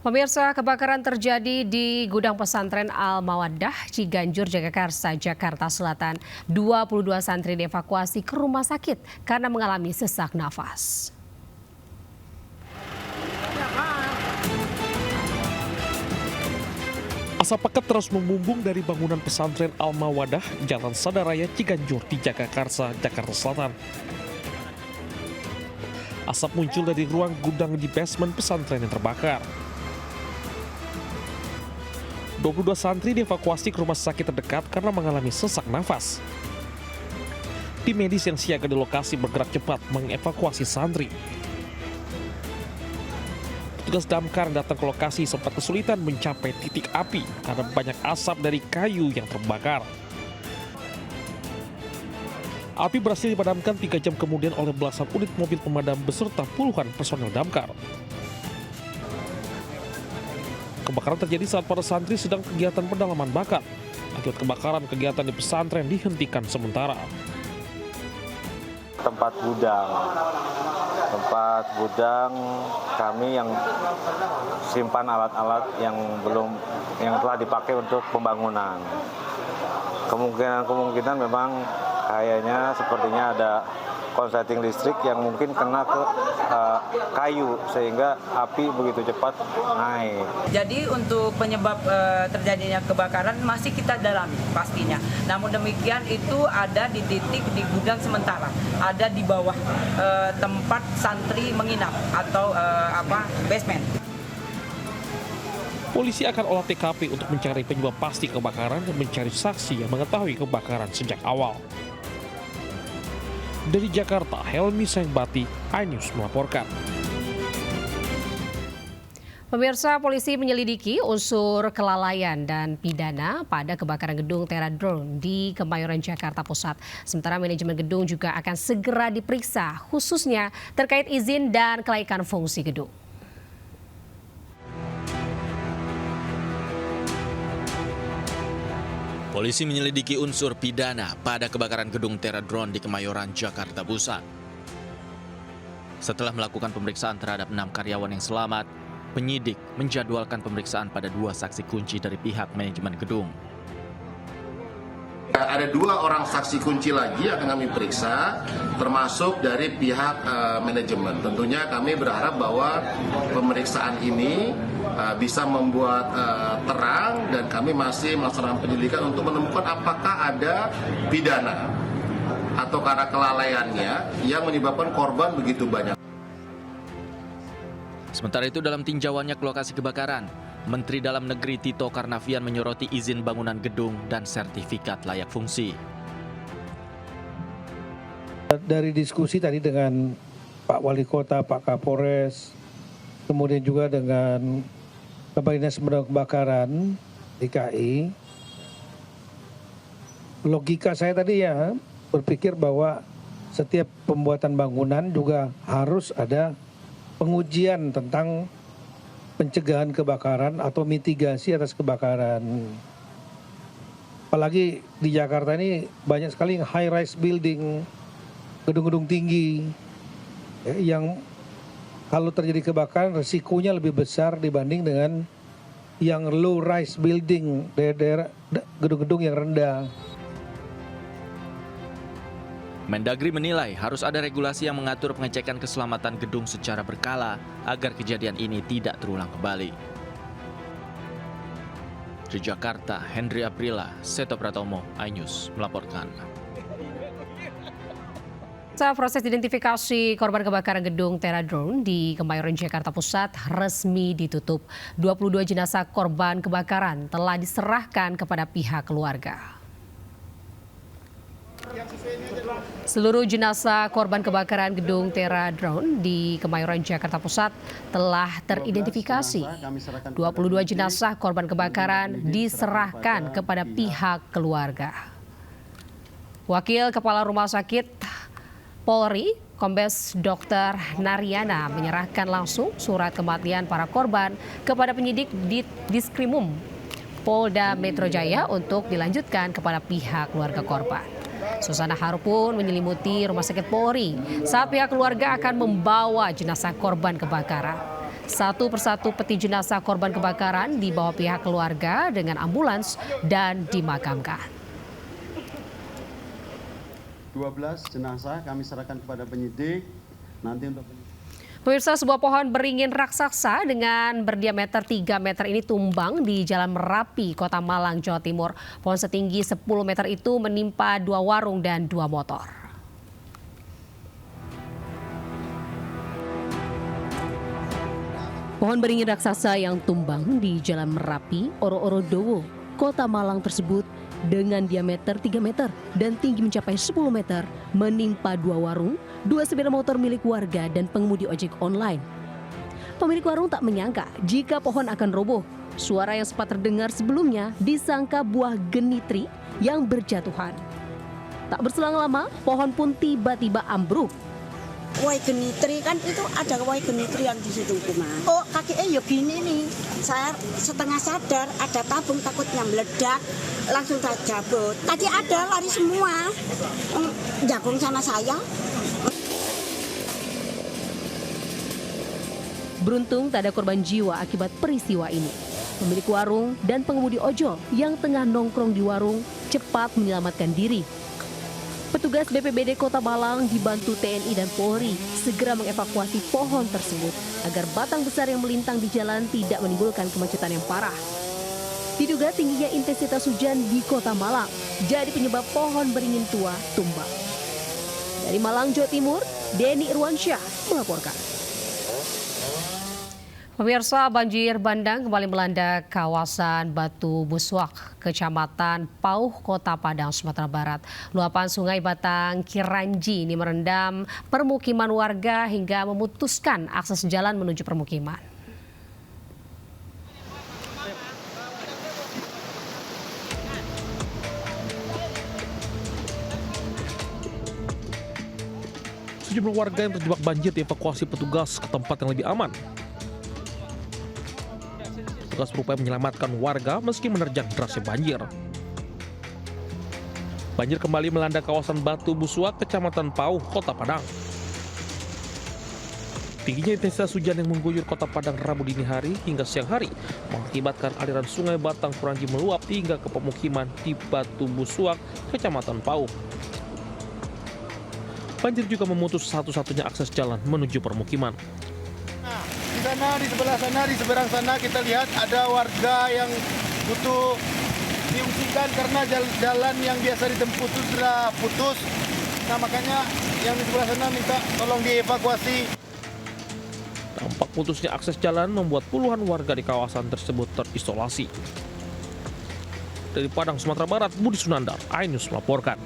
Pemirsa, kebakaran terjadi di gudang pesantren Al-Mawaddah, Ciganjur, Jagakarsa, Jakarta Selatan. 22 santri dievakuasi ke rumah sakit karena mengalami sesak nafas. Asap pekat terus membumbung dari bangunan pesantren Al-Mawaddah, Jalan Sadaraya, Ciganjur di Jagakarsa, Jakarta Selatan. Asap muncul dari ruang gudang di basement pesantren yang terbakar. 22 santri dievakuasi ke rumah sakit terdekat karena mengalami sesak nafas. Tim medis yang siaga di lokasi bergerak cepat mengevakuasi santri. Petugas damkar yang datang ke lokasi sempat kesulitan mencapai titik api karena banyak asap dari kayu yang terbakar. Api berhasil dipadamkan 3 jam kemudian oleh belasan unit mobil pemadam beserta puluhan personel damkar. Kebakaran terjadi saat para santri sedang kegiatan pendalaman bakat. Akibat kebakaran, kegiatan di pesantren dihentikan sementara. Tempat gudang kami yang simpan alat-alat yang telah dipakai untuk pembangunan. Kemungkinan memang kayaknya sepertinya ada konsleting listrik yang mungkin kena ke kayu sehingga api begitu cepat naik. Jadi untuk penyebab terjadinya kebakaran masih kita dalami pastinya. Namun demikian itu ada di titik di gudang sementara, ada di bawah tempat santri menginap atau basement. Polisi akan olah TKP untuk mencari penyebab pasti kebakaran dan mencari saksi yang mengetahui kebakaran sejak awal. Dari Jakarta, Helmi Sengbati, iNews melaporkan. Pemirsa, polisi menyelidiki unsur kelalaian dan pidana pada kebakaran gedung Teradrone di Kemayoran, Jakarta Pusat. Sementara manajemen gedung juga akan segera diperiksa, khususnya terkait izin dan kelaikan fungsi gedung. Polisi menyelidiki unsur pidana pada kebakaran gedung Teradrone di Kemayoran, Jakarta Pusat. Setelah melakukan pemeriksaan terhadap 6 karyawan yang selamat, penyidik menjadwalkan pemeriksaan pada 2 saksi kunci dari pihak manajemen gedung. Ada 2 orang saksi kunci lagi yang akan kami periksa, termasuk dari pihak manajemen. Tentunya kami berharap bahwa pemeriksaan ini bisa membuat terang dan kami masih melaksanakan penyelidikan untuk menemukan apakah ada pidana atau karena kelalaiannya yang menyebabkan korban begitu banyak. Sementara itu dalam tinjauannya ke lokasi kebakaran, Menteri Dalam Negeri Tito Karnavian menyoroti izin bangunan gedung dan sertifikat layak fungsi. Dari diskusi tadi dengan Pak Wali Kota, Pak Kapolres, kemudian juga dengan Kepala Dinas Pemadam Kebakaran DKI, logika saya tadi ya berpikir bahwa setiap pembuatan bangunan juga harus ada pengujian tentang pencegahan kebakaran atau mitigasi atas kebakaran. Apalagi di Jakarta ini banyak sekali yang high rise building, gedung-gedung tinggi yang kalau terjadi kebakaran risikonya lebih besar dibanding dengan yang low rise building, daerah gedung-gedung yang rendah. Mendagri menilai harus ada regulasi yang mengatur pengecekan keselamatan gedung secara berkala agar kejadian ini tidak terulang kembali. Di Jakarta, Henry Aprila, Seto Pratomo, iNews melaporkan. Proses identifikasi korban kebakaran gedung Teradrone di Kemayoran, Jakarta Pusat resmi ditutup. 22 jenazah korban kebakaran telah diserahkan kepada pihak keluarga. Seluruh jenazah korban kebakaran gedung Teradrone di Kemayoran, Jakarta Pusat telah teridentifikasi. 22 jenazah korban kebakaran diserahkan kepada pihak keluarga. Wakil Kepala Rumah Sakit Polri, Kombes Dr. Naryana menyerahkan langsung surat kematian para korban kepada penyidik di Diskrimum Polda Metro Jaya untuk dilanjutkan kepada pihak keluarga korban. Suasana haru pun menyelimuti Rumah Sakit Polri saat pihak keluarga akan membawa jenazah korban kebakaran. Satu persatu peti jenazah korban kebakaran dibawa pihak keluarga dengan ambulans dan dimakamkan. 12 jenazah kami serahkan kepada penyidik. Nanti untuk Pemirsa, sebuah pohon beringin raksasa dengan berdiameter 3 meter ini tumbang di Jalan Merapi, Kota Malang, Jawa Timur. Pohon setinggi 10 meter itu menimpa 2 warung dan 2 motor. Pohon beringin raksasa yang tumbang di Jalan Merapi, Oro-Oro Dowo, Kota Malang tersebut dengan diameter 3 meter dan tinggi mencapai 10 meter menimpa 2 warung, 2 sepeda motor milik warga dan pengemudi ojek online. Pemilik warung tak menyangka jika pohon akan roboh. Suara yang sempat terdengar sebelumnya disangka buah genitri yang berjatuhan. Tak berselang lama, pohon pun tiba-tiba ambruk. Wai genitri kan itu ada wai genitri yang di situ Mas. Oh kakinya ya gini nih, saya setengah sadar ada tabung takutnya meledak, langsung saya jabut. Tadi ada lari semua, jagung sama saya. Beruntung tak ada korban jiwa akibat peristiwa ini. Pemilik warung dan pengemudi ojol yang tengah nongkrong di warung cepat menyelamatkan diri. Petugas BPBD Kota Malang dibantu TNI dan Polri segera mengevakuasi pohon tersebut agar batang besar yang melintang di jalan tidak menimbulkan kemacetan yang parah. Diduga tingginya intensitas hujan di Kota Malang jadi penyebab pohon beringin tua tumbang. Dari Malang, Jawa Timur, Denny Irwansyah melaporkan. Pemirsa, banjir bandang kembali melanda kawasan Batu Buswak, Kecamatan Pauh, Kota Padang, Sumatera Barat. Luapan Sungai Batang Kiranji ini merendam permukiman warga hingga memutuskan akses jalan menuju permukiman. Sejumlah warga yang terjebak banjir dievakuasi petugas ke tempat yang lebih aman. Petugas berupaya menyelamatkan warga meski menerjang derasnya banjir. Banjir kembali melanda kawasan Batu Buswak, Kecamatan Pauh, Kota Padang. Tingginya intensitas hujan yang mengguyur Kota Padang Rabu dini hari hingga siang hari mengakibatkan aliran Sungai Batang Kiranji meluap hingga ke pemukiman di Batu Buswak, Kecamatan Pauh. Banjir juga memutus satu-satunya akses jalan menuju permukiman. di sana, di sebelah sana, di seberang sana kita lihat ada warga yang butuh diungsikan karena jalan yang biasa ditempuh itu sudah putus. Nah makanya yang di sebelah sana minta tolong dievakuasi. Dampak putusnya akses jalan membuat puluhan warga di kawasan tersebut terisolasi. Dari Padang, Sumatera Barat, Budi Sunandar, iNews melaporkan.